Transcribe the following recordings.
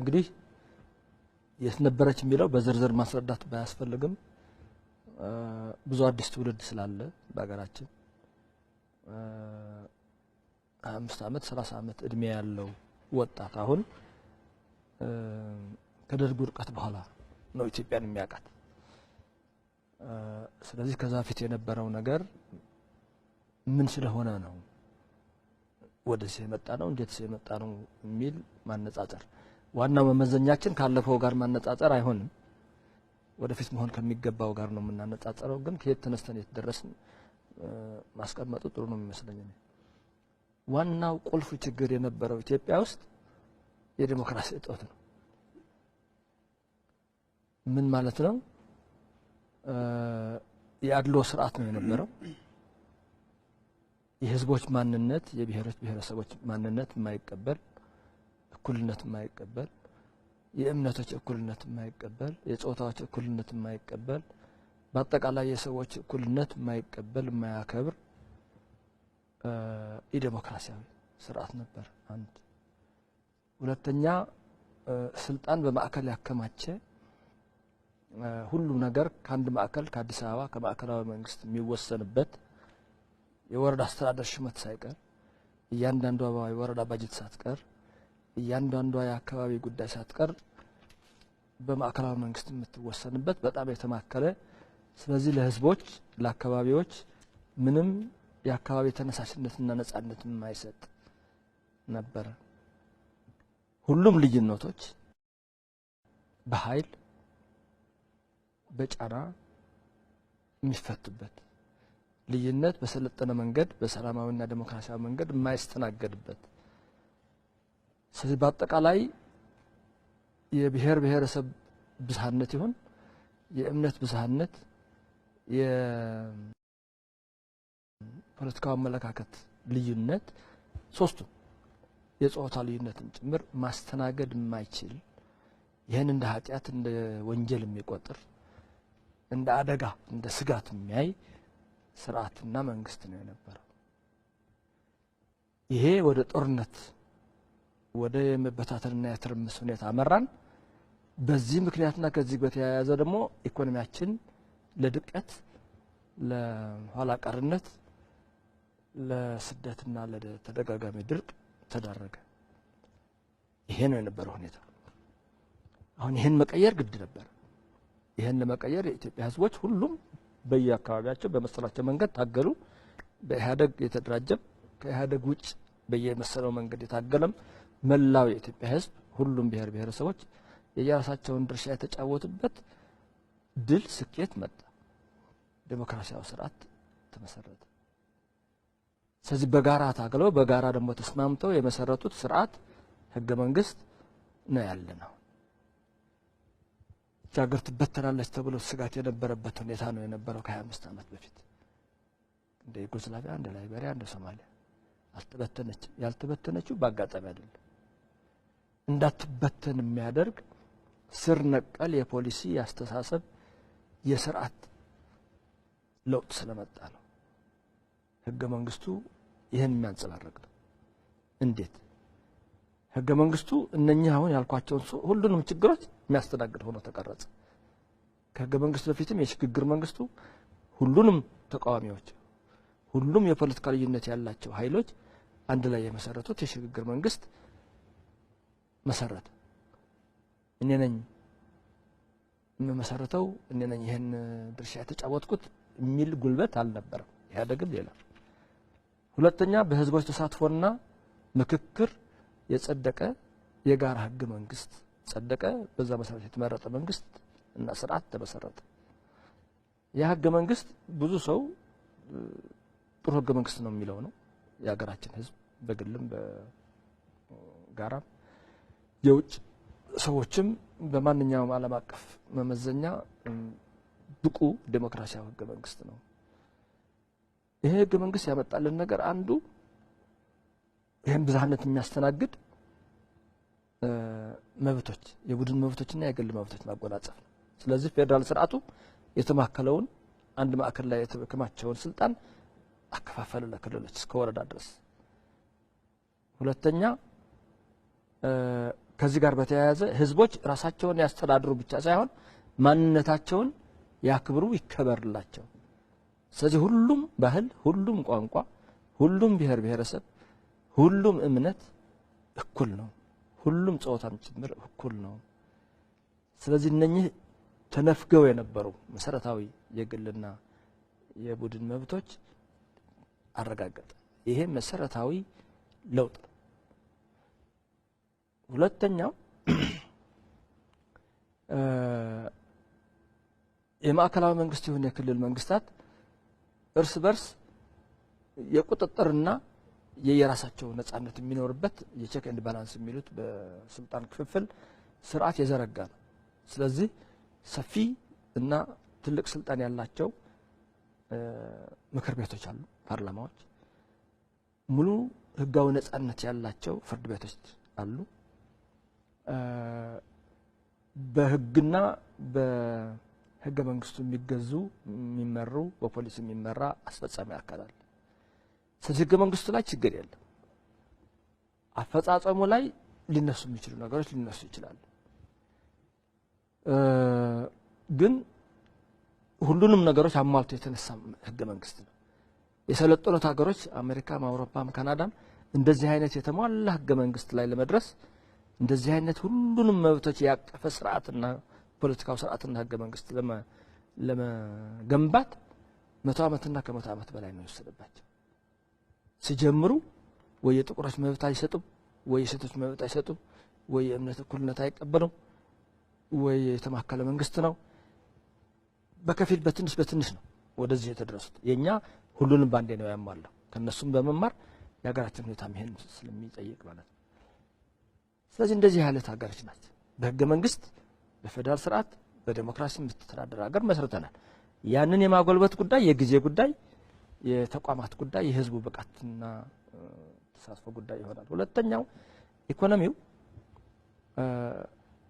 እንግዲህ የስነበረች የሚለው በዝርዝር ማስረዳት ባያስፈልግም ብዙ አዲስ ትውልድ ስላለ በአገራችን 25 ዓመት 30 ዓመት እድሜ ያለው ወጣት አሁን ከደርግ ውድቀት በኋላ ነው ኢትዮጵያን የሚያውቃት። ስለዚህ ከዛ ፊት የነበረው ነገር ምን ስለሆነ ነው ወደዚህ የመጣ ነው እንዴት የመጣ ነው የሚል ማነጻጸር ዋናው መመዘኛችን ካለፈው ጋር ማነጻጸር አይሆንም። ወደፊት መሆን ከሚገባው ጋር ነው የምናነጻጸረው። ግን ከየት ተነስተን የት ደረስን ማስቀመጡ ጥሩ ነው የሚመስለኝ። ዋናው ቁልፍ ችግር የነበረው ኢትዮጵያ ውስጥ የዲሞክራሲ እጦት ነው። ምን ማለት ነው? የአድሎ ስርዓት ነው የነበረው። የህዝቦች ማንነት የብሔሮች ብሔረሰቦች ማንነት የማይቀበል እኩልነት የማይቀበል የእምነቶች እኩልነት የማይቀበል የጾታዎች እኩልነት የማይቀበል በአጠቃላይ የሰዎች እኩልነት የማይቀበል የማያከብር የዲሞክራሲያዊ ስርዓት ነበር። አንድ ሁለተኛ ስልጣን በማዕከል ያከማቸ ሁሉ ነገር ከአንድ ማዕከል ከአዲስ አበባ ከማዕከላዊ መንግስት የሚወሰንበት የወረዳ አስተዳደር ሽመት ሳይቀር እያንዳንዷ የወረዳ ባጀት ሳትቀር እያንዳንዷ የአካባቢ ጉዳይ ሳትቀር በማዕከላዊ መንግስት የምትወሰንበት በጣም የተማከለ ስለዚህ ለህዝቦች ለአካባቢዎች ምንም የአካባቢ ተነሳሽነትና ነጻነት የማይሰጥ ነበር። ሁሉም ልዩነቶች በኃይል በጫና የሚፈቱበት ልዩነት በሰለጠነ መንገድ በሰላማዊና ዲሞክራሲያዊ መንገድ የማይስተናገድበት ስለዚህ በአጠቃላይ የብሔር ብሔረሰብ ብዝሃነት ይሁን የእምነት ብዝሃነት የፖለቲካዊ አመለካከት ልዩነት ሶስቱ የጾታ ልዩነትን ጭምር ማስተናገድ የማይችል ይሄን እንደ ኃጢያት እንደ ወንጀል የሚቆጥር እንደ አደጋ እንደ ስጋት የሚያይ ስርዓትና መንግስት ነው የነበረው። ይሄ ወደ ጦርነት ወደ መበታተንና የትርምስ ሁኔታ አመራን። በዚህ ምክንያትና ከዚህ በተያያዘ ደግሞ ኢኮኖሚያችን ለድቀት ለኋላ ቀርነት ለስደትና ለተደጋጋሚ ድርቅ ተዳረገ። ይሄ ነው የነበረው ሁኔታ። አሁን ይሄን መቀየር ግድ ነበር። ይሄን ለመቀየር የኢትዮጵያ ህዝቦች ሁሉም በየአካባቢያቸው በመሰላቸው መንገድ ታገሉ። በኢህአደግ የተደራጀም ከኢህአደግ ውጭ በየመሰለው መንገድ የታገለም መላው የኢትዮጵያ ህዝብ ሁሉም ብሔር ብሔረሰቦች የየራሳቸውን ድርሻ የተጫወቱበት ድል ስኬት መጣ። ዲሞክራሲያዊ ስርዓት ተመሰረተ። ስለዚህ በጋራ ታግለው በጋራ ደግሞ ተስማምተው የመሰረቱት ስርዓት ህገ መንግስት ነው ያለነው። ሀገር ትበተናለች ተብሎ ስጋት የነበረበት ሁኔታ ነው የነበረው ከ25 ዓመት በፊት እንደ ዩጎዝላቪያ እንደ ላይቤሪያ እንደ ሶማሊያ አልተበተነችም። ያልተበተነችው በአጋጣሚ አይደለም። እንዳትበተን የሚያደርግ ስር ነቀል የፖሊሲ ያስተሳሰብ የስርዓት ለውጥ ስለመጣ ነው። ህገ መንግስቱ ይሄን የሚያንጸባርቅ ነው። እንዴት ህገ መንግስቱ እነኚህ አሁን ያልኳቸውን ሁሉንም ችግሮች የሚያስተናግድ ሆኖ ተቀረጸ። ከህገ መንግስቱ በፊትም የሽግግር መንግስቱ ሁሉንም ተቃዋሚዎች ሁሉም የፖለቲካ ልዩነት ያላቸው ኃይሎች አንድ ላይ የመሰረቱት የሽግግር መንግስት መሰረተ። እኔ ነኝ የምመሰረተው እኔ ነኝ ይሄን ድርሻ የተጫወትኩት የሚል ጉልበት አልነበረም። ኢህአዴግም ሌላ ሁለተኛ በህዝቦች ተሳትፎና ምክክር የጸደቀ የጋራ ህገ መንግስት ጸደቀ። በዛ መሰረት የተመረጠ መንግስት እና ስርዓት ተመሰረተ። ያ ህገ መንግስት ብዙ ሰው ጥሩ ህገ መንግስት ነው የሚለው ነው። የሀገራችን ህዝብ በግልም በጋራም የውጭ ሰዎችም በማንኛውም ዓለም አቀፍ መመዘኛ ብቁ ዲሞክራሲያዊ ህገ መንግስት ነው። ይሄ ህገ መንግስት ያመጣልን ነገር አንዱ ይሄን ብዝሃነት የሚያስተናግድ መብቶች የቡድን መብቶችና የግል መብቶች ማጎናጸፍ ነው። ስለዚህ ፌደራል ስርዓቱ የተማከለውን አንድ ማዕከል ላይ የተከማቸውን ስልጣን አከፋፈለ ለክልሎች እስከ ወረዳ ድረስ። ሁለተኛ ከዚህ ጋር በተያያዘ ህዝቦች ራሳቸውን ያስተዳድሩ ብቻ ሳይሆን ማንነታቸውን ያክብሩ ይከበርላቸው። ስለዚህ ሁሉም ባህል፣ ሁሉም ቋንቋ፣ ሁሉም ብሔር ብሔረሰብ፣ ሁሉም እምነት እኩል ነው። ሁሉም ጾታም ጭምር እኩል ነው። ስለዚህ እነኚህ ተነፍገው የነበሩ መሰረታዊ የግልና የቡድን መብቶች አረጋገጠ። ይሄ መሰረታዊ ለውጥ። ሁለተኛው የማዕከላዊ መንግስት ይሁን የክልል መንግስታት እርስ በርስ የቁጥጥርና የየራሳቸው ነጻነት የሚኖርበት የቼክ ኤንድ ባላንስ የሚሉት በስልጣን ክፍፍል ስርዓት የዘረጋ ነው። ስለዚህ ሰፊ እና ትልቅ ስልጣን ያላቸው ምክር ቤቶች አሉ፣ ፓርላማዎች፣ ሙሉ ህጋዊ ነጻነት ያላቸው ፍርድ ቤቶች አሉ። በህግና በህገ መንግስቱ የሚገዙ የሚመሩ በፖሊስ የሚመራ አስፈጻሚ አካል አለ። ስለዚህ ህገ መንግስቱ ላይ ችግር የለም። አፈጻጸሙ ላይ ሊነሱ የሚችሉ ነገሮች ሊነሱ ይችላሉ። ግን ሁሉንም ነገሮች አሟልቶ የተነሳ ህገ መንግስት ነው። የሰለጠኑት ሀገሮች አሜሪካም፣ አውሮፓም፣ ካናዳም እንደዚህ አይነት የተሟላ ህገ መንግስት ላይ ለመድረስ እንደዚህ አይነት ሁሉንም መብቶች ያቀፈ ስርዓትና ፖለቲካው ስርዓትና ህገ መንግስት ለመገንባት 100 ዓመትና ከ100 ዓመት በላይ ነው የወሰደባቸው። ሲጀምሩ ወይ የጥቁሮች መብት አይሰጡም፣ ወይ የሴቶች መብት አይሰጡም፣ ወይ የእምነት እኩልነት አይቀበሉም፣ ወይ የተማከለ መንግስት ነው። በከፊል በትንሽ ነው ወደዚህ የተደረሱት። የኛ ሁሉንም ባንዴ ነው ያሟላው። ከነሱም በመማር የሀገራችን ሁኔታ ይሄን ስለሚጠይቅ ማለት ነው። ስለዚህ እንደዚህ ያለ ሀገሮች ናቸው በህገ መንግስት በፌደራል ስርዓት በዲሞክራሲ የምትተዳደር ሀገር መስርተናል። ያንን የማጎልበት ጉዳይ የጊዜ ጉዳይ፣ የተቋማት ጉዳይ፣ የህዝቡ ብቃትና ተሳትፎ ጉዳይ ይሆናል። ሁለተኛው ኢኮኖሚው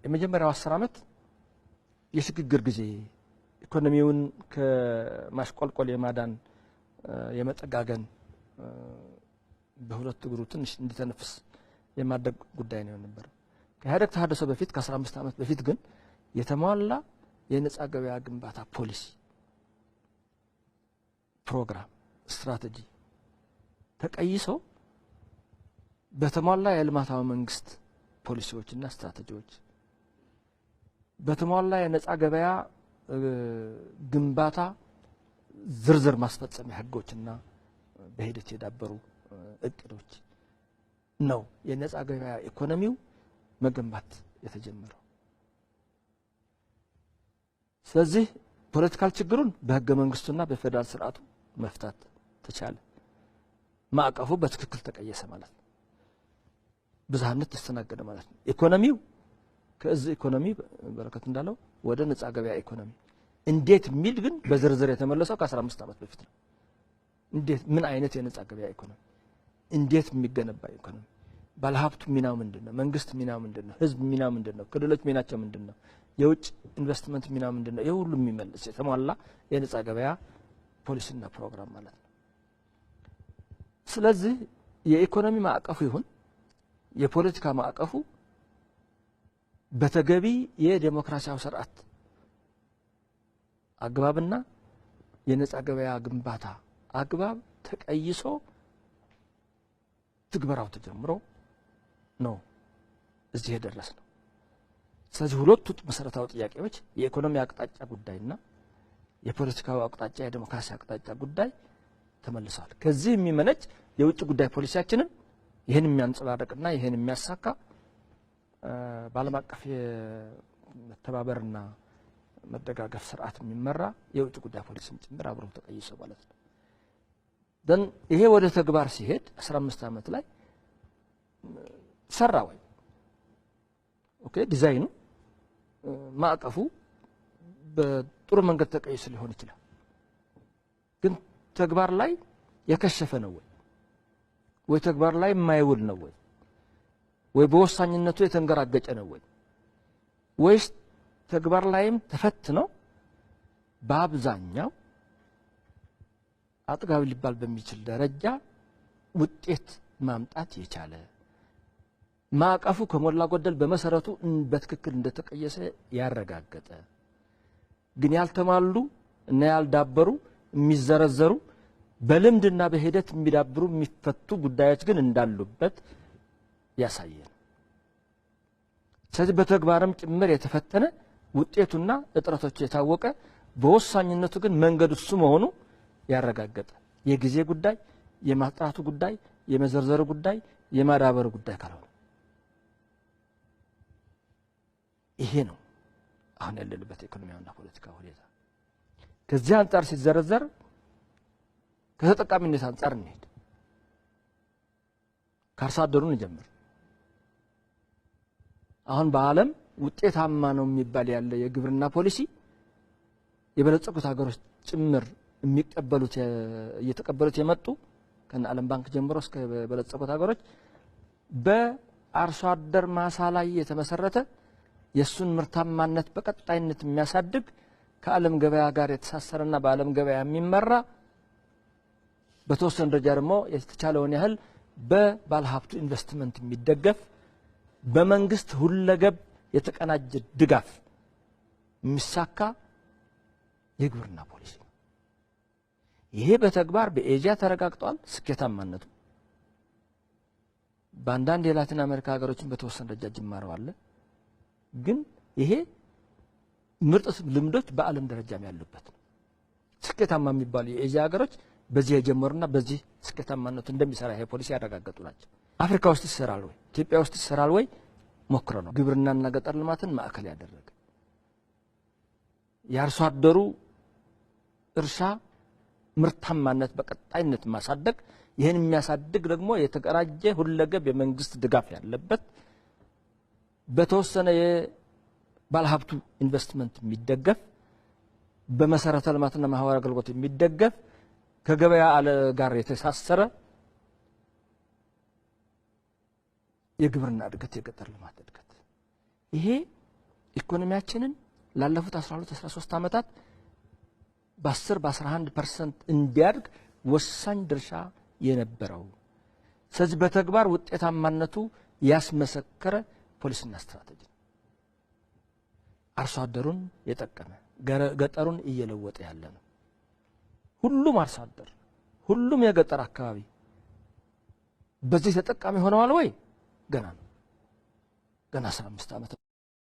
የመጀመሪያው 10 ዓመት የሽግግር ጊዜ ኢኮኖሚውን ከማሽቆልቆል የማዳን የመጠጋገን በሁለት እግሩ ትንሽ እንዲተነፍስ የማድረግ ጉዳይ ነው የነበረው። ከኢህአዴግ ተሐድሶ በፊት ከ15 ዓመት በፊት ግን የተሟላ የነጻ ገበያ ግንባታ ፖሊሲ፣ ፕሮግራም፣ ስትራቴጂ ተቀይሶ በተሟላ የልማታዊ መንግስት ፖሊሲዎችና ስትራቴጂዎች በተሟላ የነጻ ገበያ ግንባታ ዝርዝር ማስፈጸሚያ ህጎችና በሂደት የዳበሩ እቅዶች ነው የነጻ ገበያ ኢኮኖሚው መገንባት የተጀመረው። ስለዚህ ፖለቲካል ችግሩን በህገ መንግስቱና በፌደራል ስርዓቱ መፍታት ተቻለ። ማዕቀፉ በትክክል ተቀየሰ ማለት ነው። ብዝሃነት ተስተናገደ ማለት ነው። ኢኮኖሚው ከዚህ ኢኮኖሚ በረከት እንዳለው ወደ ነጻ ገበያ ኢኮኖሚ እንዴት የሚል ግን በዝርዝር የተመለሰው ከ15 ዓመት በፊት ነው። እንዴት ምን አይነት የነጻ ገበያ ኢኮኖሚ እንዴት የሚገነባ ኢኮኖሚ፣ ባለሀብቱ ሚናው ምንድነው፣ መንግስት ሚናው ምንድነው፣ ህዝብ ሚናው ምንድነው፣ ክልሎች ሚናቸው ምንድነው፣ የውጭ ኢንቨስትመንት ሚናው ምንድነው፣ ይሄ ሁሉ የሚመለስ የተሟላ የነጻ ገበያ ፖሊሲና ፕሮግራም ማለት ነው። ስለዚህ የኢኮኖሚ ማዕቀፉ ይሁን የፖለቲካ ማዕቀፉ በተገቢ የዲሞክራሲያዊ ስርዓት አግባብና የነጻ ገበያ ግንባታ አግባብ ተቀይሶ ትግበራው ተጀምሮ ነው እዚህ የደረስነው። ስለዚህ ሁለቱ መሰረታዊ ጥያቄዎች የኢኮኖሚ አቅጣጫ ጉዳይና የፖለቲካው አቅጣጫ የዲሞክራሲ አቅጣጫ ጉዳይ ተመልሰዋል። ከዚህ የሚመነጭ የውጭ ጉዳይ ፖሊሲያችንን ይሄን የሚያንጸባርቅና ይሄን የሚያሳካ በዓለም አቀፍ የመተባበርና መደጋገፍ ስርዓት የሚመራ የውጭ ጉዳይ ፖሊሲም ጭምር አብሮ ተቀይሶ ማለት ነው። ደን ይሄ ወደ ተግባር ሲሄድ 15 ዓመት ላይ ሰራ ወይ ኦኬ ዲዛይኑ ማዕቀፉ በጥሩ መንገድ ተቀይሶ ሊሆን ይችላል። ግን ተግባር ላይ የከሸፈ ነው ወይ ተግባር ላይ የማይውል ነው ወይ በወሳኝነቱ የተንገራገጨ ነው ወይስ ተግባር ላይም ተፈትኖ በአብዛኛው አጥጋቢ ሊባል በሚችል ደረጃ ውጤት ማምጣት የቻለ ማዕቀፉ ከሞላ ጎደል በመሰረቱ በትክክል እንደተቀየሰ ያረጋገጠ ግን ያልተማሉ እና ያልዳበሩ የሚዘረዘሩ በልምድና በሂደት የሚዳብሩ የሚፈቱ ጉዳዮች ግን እንዳሉበት ያሳያል። ስለዚህ በተግባርም ጭምር የተፈተነ ውጤቱና እጥረቶቹ የታወቀ በወሳኝነቱ ግን መንገዱ እሱ መሆኑ ያረጋገጠ የጊዜ ጉዳይ የማጥራቱ ጉዳይ የመዘርዘሩ ጉዳይ የማዳበሩ ጉዳይ ካልሆነ ይሄ ነው አሁን ያለንበት ኢኮኖሚያዊና ፖለቲካዊ ሁኔታ። ከዚህ አንፃር ሲዘረዘር ከተጠቃሚነት አንፃር እንሄድ። ከአርሶ አደሩን እንጀምር። አሁን በዓለም ውጤታማ ነው የሚባል ያለ የግብርና ፖሊሲ የበለጸጉት ሀገሮች ጭምር የሚቀበሉት እየተቀበሉት የመጡ ከነ ዓለም ባንክ ጀምሮ እስከ በለጸጉት ሀገሮች በአርሶ አደር ማሳ ላይ የተመሰረተ የሱን ምርታማነት በቀጣይነት የሚያሳድግ ከዓለም ገበያ ጋር የተሳሰረና በዓለም ገበያ የሚመራ በተወሰነ ደረጃ ደግሞ የተቻለውን ያህል በባለሀብቱ ኢንቨስትመንት የሚደገፍ በመንግስት ሁለገብ የተቀናጀ ድጋፍ የሚሳካ የግብርና ፖሊሲ ነው። ይሄ በተግባር በኤዥያ ተረጋግጧል ስኬታማነቱ። በአንዳንድ የላቲን አሜሪካ ሀገሮችን በተወሰነ ደረጃ ጅማሬው አለ። ግን ይሄ ምርጥ ልምዶች በዓለም ደረጃም ያሉበት ነው። ስኬታማ የሚባሉ የኤዥያ ሀገሮች በዚህ የጀመሩና በዚህ ስኬታማነቱ እንደሚሰራ ይሄ ፖሊሲ ያረጋገጡ ናቸው። አፍሪካ ውስጥ ይሰራል ወይ ኢትዮጵያ ውስጥ ይሰራል ወይ ሞክሮ ነው። ግብርናና ገጠር ልማትን ማዕከል ያደረገ የአርሶ አደሩ እርሻ ምርታማነት በቀጣይነት ማሳደግ ይሄን የሚያሳድግ ደግሞ የተቀራጀ ሁለገብ የመንግስት ድጋፍ ያለበት በተወሰነ የባለሀብቱ ኢንቨስትመንት የሚደገፍ በመሰረተ ልማትና ማህበራዊ አገልግሎት የሚደገፍ ከገበያ ጋር የተሳሰረ የግብርና እድገት የገጠር ልማት እድገት ይሄ ኢኮኖሚያችንን ላለፉት 12-13 ዓመታት በ10 በ11% እንዲያድግ ወሳኝ ድርሻ የነበረው ስለዚህ በተግባር ውጤታማነቱ ያስመሰከረ ፖሊሲና ስትራቴጂ አርሶ አደሩን የጠቀመ ገጠሩን እየለወጠ ያለ ነው። ሁሉም አርሶ አደር ሁሉም የገጠር አካባቢ በዚህ ተጠቃሚ ሆነዋል ወይ? ገና ነው። ገና 15 ዓመት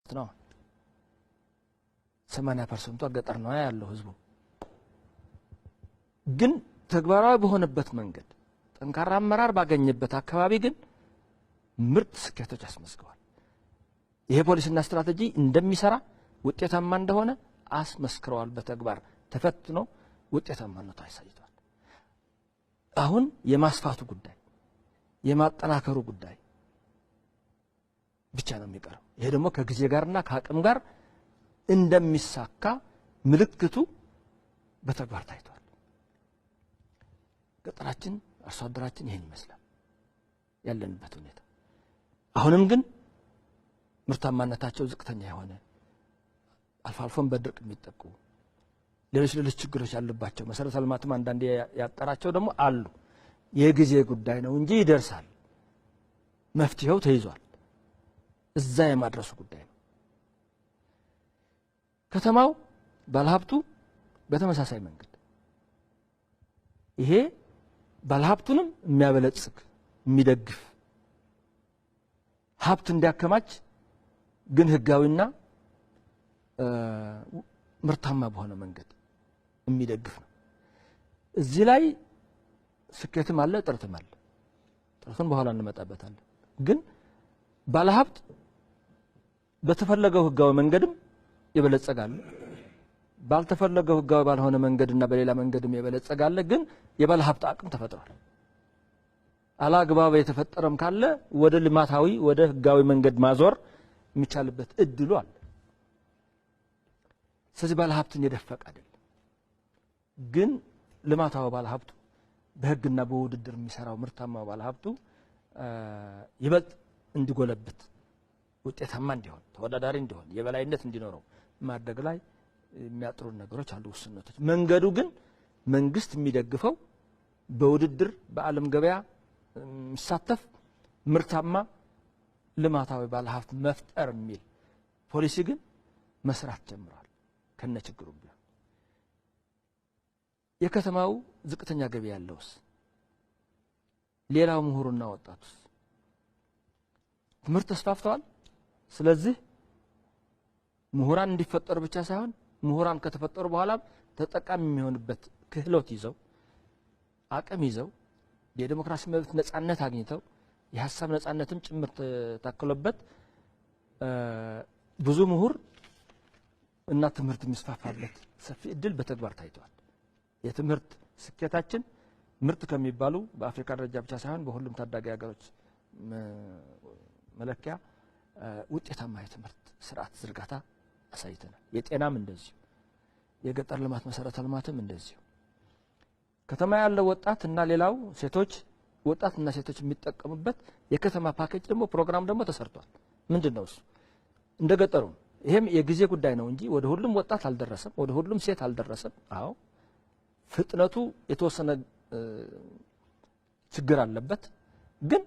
ነው። 80% ገጠር ነው ያለው ህዝቡ። ግን ተግባራዊ በሆነበት መንገድ ጠንካራ አመራር ባገኘበት አካባቢ ግን ምርጥ ስኬቶች አስመዝግቧል። ይሄ ፖሊሲና ስትራቴጂ እንደሚሰራ ውጤታማ እንደሆነ አስመስክረዋል። በተግባር ተፈትኖ ውጤታማነቱ አሳይቷል። አሁን የማስፋቱ ጉዳይ የማጠናከሩ ጉዳይ ብቻ ነው የሚቀረው። ይሄ ደግሞ ከጊዜ ጋርና ከአቅም ጋር እንደሚሳካ ምልክቱ በተግባር ታይቷል። ገጠራችን አርሶ አደራችን ይሄን ይመስላል ያለንበት ሁኔታ። አሁንም ግን ምርታማነታቸው ዝቅተኛ የሆነ አልፎ አልፎም በድርቅ የሚጠቁ ሌሎች ችግሮች ያሉባቸው መሰረተ ልማትም አንዳንዴ ያጠራቸው ደግሞ አሉ። የጊዜ ጉዳይ ነው እንጂ ይደርሳል። መፍትሄው ተይዟል። እዛ የማድረሱ ጉዳይ ነው። ከተማው ባለሀብቱ በተመሳሳይ መንገድ ይሄ ባለሀብቱንም የሚያበለጽግ የሚደግፍ ሀብት እንዲያከማች ግን ህጋዊና ምርታማ በሆነ መንገድ የሚደግፍ ነው። እዚህ ላይ ስኬትም አለ ጥረትም አለ። ጥረቱን በኋላ እንመጣበታለን። ግን ባለሀብት በተፈለገው ህጋዊ መንገድም የበለጸጋል፣ ባልተፈለገው ህጋዊ ባልሆነ መንገድና በሌላ መንገድም የበለጸጋል። ግን የባለሀብት አቅም ተፈጥሯል። አላግባብ የተፈጠረም ካለ ወደ ልማታዊ ወደ ህጋዊ መንገድ ማዞር የሚቻልበት እድሉ አለ። ስለዚህ ባለሀብትን የደፈቀ አይደለም። ግን ልማታዊ ባለሀብቱ በህግና በውድድር የሚሰራው ምርታማው ባለሀብቱ ይበልጥ እንዲጎለብት ውጤታማ እንዲሆን ተወዳዳሪ እንዲሆን የበላይነት እንዲኖረው ማድረግ ላይ የሚያጥሩ ነገሮች አሉ፣ ውስንነቶች። መንገዱ ግን መንግስት የሚደግፈው በውድድር በዓለም ገበያ የሚሳተፍ ምርታማ ልማታዊ ባለሀብት መፍጠር የሚል ፖሊሲ ግን መስራት ጀምሯል። ከነችግሩ ቢሆን የከተማው ዝቅተኛ ገቢ ያለውስ ሌላው ምሁሩና ወጣቱስ ትምህርት ተስፋፍተዋል። ስለዚህ ምሁራን እንዲፈጠሩ ብቻ ሳይሆን ምሁራን ከተፈጠሩ በኋላ ተጠቃሚ የሚሆንበት ክህሎት ይዘው አቅም ይዘው የዲሞክራሲ መብት ነጻነት አግኝተው የሐሳብ ነጻነትም ጭምር ታክሎበት ብዙ ምሁር እና ትምህርት የሚስፋፋበት ሰፊ እድል በተግባር ታይቷል። የትምህርት ስኬታችን ምርጥ ከሚባሉ በአፍሪካ ደረጃ ብቻ ሳይሆን በሁሉም ታዳጊ ሀገሮች መለኪያ ውጤታማ የትምህርት ስርዓት ዝርጋታ አሳይተናል። የጤናም እንደዚሁ፣ የገጠር ልማት መሰረተ ልማትም እንደዚሁ። ከተማ ያለው ወጣት እና ሌላው ሴቶች ወጣትና ሴቶች የሚጠቀሙበት የከተማ ፓኬጅ ደግሞ ፕሮግራም ደግሞ ተሰርቷል። ምንድነው እሱ? እንደገጠሩ ይሄም የጊዜ ጉዳይ ነው እንጂ ወደ ሁሉም ወጣት አልደረሰም፣ ወደ ሁሉም ሴት አልደረሰም። አዎ ፍጥነቱ የተወሰነ ችግር አለበት። ግን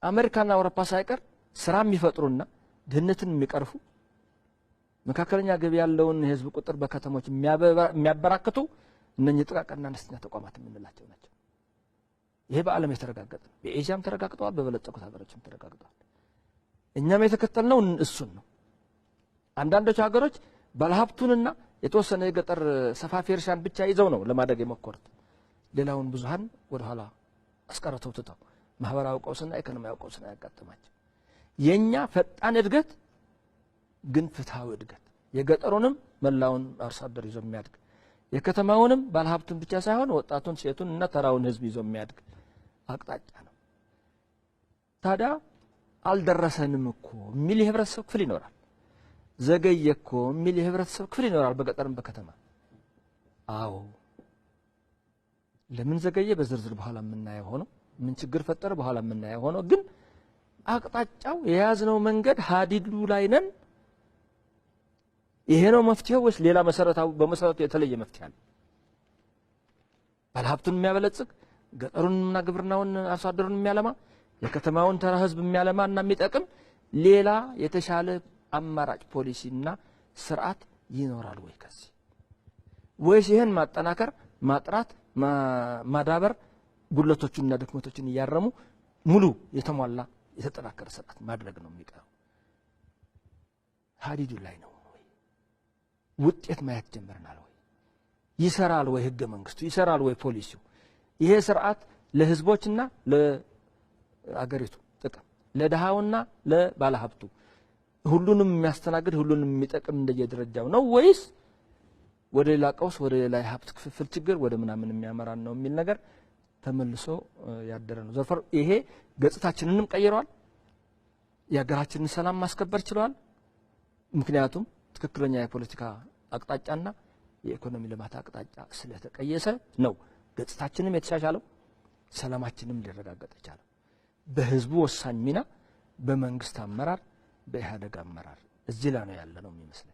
አሜሪካና አውሮፓ ሳይቀር ስራ የሚፈጥሩና ድህነትን የሚቀርፉ መካከለኛ ገቢ ያለውን የህዝብ ቁጥር በከተሞች የሚያበራክቱ እነኚህ ጥቃቅንና አነስተኛ ተቋማት የምንላቸው ናቸው። ይሄ በዓለም የተረጋገጠ ነው። በኤዥያም ተረጋግጠዋል፣ በበለጸጉት ሀገሮችም ተረጋግጠዋል። እኛም የተከተልነው እሱን ነው። አንዳንዶች ሀገሮች ባለሀብቱንና የተወሰነ የገጠር ሰፋፊ እርሻን ብቻ ይዘው ነው ለማደግ የሞከሩት። ሌላውን ብዙሃን ወደ ኋላ አስቀርተው ትተው ማህበራዊ ቀውስና ኢኮኖሚያዊ ቀውስና ያጋጠማቸው። የኛ ፈጣን እድገት ግን ፍትሃዊ እድገት የገጠሩንም መላውን አርሶ አደር ይዞ የሚያድግ የከተማውንም ባለሀብቱን ብቻ ሳይሆን ወጣቱን፣ ሴቱን እና ተራውን ህዝብ ይዞ የሚያድግ አቅጣጫ ነው። ታዲያ አልደረሰንም እኮ የሚል የህብረተሰብ ክፍል ይኖራል። ዘገየ እኮ የሚል የህብረተሰብ ክፍል ይኖራል በገጠርም በከተማ። አዎ ለምን ዘገየ በዝርዝር በኋላ የምናየው ሆኖ ምን ችግር ፈጠረ በኋላ የምናየው ሆኖ ግን አቅጣጫው የያዝነው መንገድ ሀዲዱ ላይ ነን። ይሄ ነው መፍትሄው ወይስ ሌላ መሰረታዊ በመሰረቱ የተለየ መፍትሄ አለ? ባለሀብቱን የሚያበለጽግ ገጠሩንና ግብርናውን አርሶ አደሩን የሚያለማ የከተማውን ተራ ህዝብ የሚያለማና የሚጠቅም ሌላ የተሻለ አማራጭ ፖሊሲና ስርዓት ይኖራል ወይ ከዚህ? ወይስ ይሄን ማጠናከር፣ ማጥራት፣ ማዳበር ጉድለቶቹንና ድክመቶቹን እያረሙ ሙሉ የተሟላ የተጠናከረ ስርዓት ማድረግ ነው የሚቀረው? ሀዲዱ ላይ ነው ወይ? ውጤት ማየት ጀምረናል ወይ? ይሰራል ወይ ህገ መንግስቱ? ይሰራል ወይ ፖሊሲው? ይሄ ስርዓት ለህዝቦችና ለአገሪቱ ጥቅም ለድሃውና ለባለሀብቱ ሁሉንም የሚያስተናግድ ሁሉንም የሚጠቅም እንደየደረጃው ነው ወይስ ወደ ሌላ ቀውስ ወደ ሌላ የሀብት ክፍፍል ችግር ወደ ምናምን የሚያመራን ነው የሚል ነገር ተመልሶ ያደረ ነው። ዘርፈር ይሄ ገጽታችንንም ቀይሯል። የሀገራችንን ሰላም ማስከበር ችሏል። ምክንያቱም ትክክለኛ የፖለቲካ አቅጣጫና የኢኮኖሚ ልማት አቅጣጫ ስለተቀየሰ ነው ገጽታችንም የተሻሻለው፣ ሰላማችንም ሊረጋገጥ ይቻላል። በህዝቡ ወሳኝ ሚና በመንግስት አመራር በኢህአደግ አመራር እዚህ ላይ ነው ያለ ነው የሚመስለው።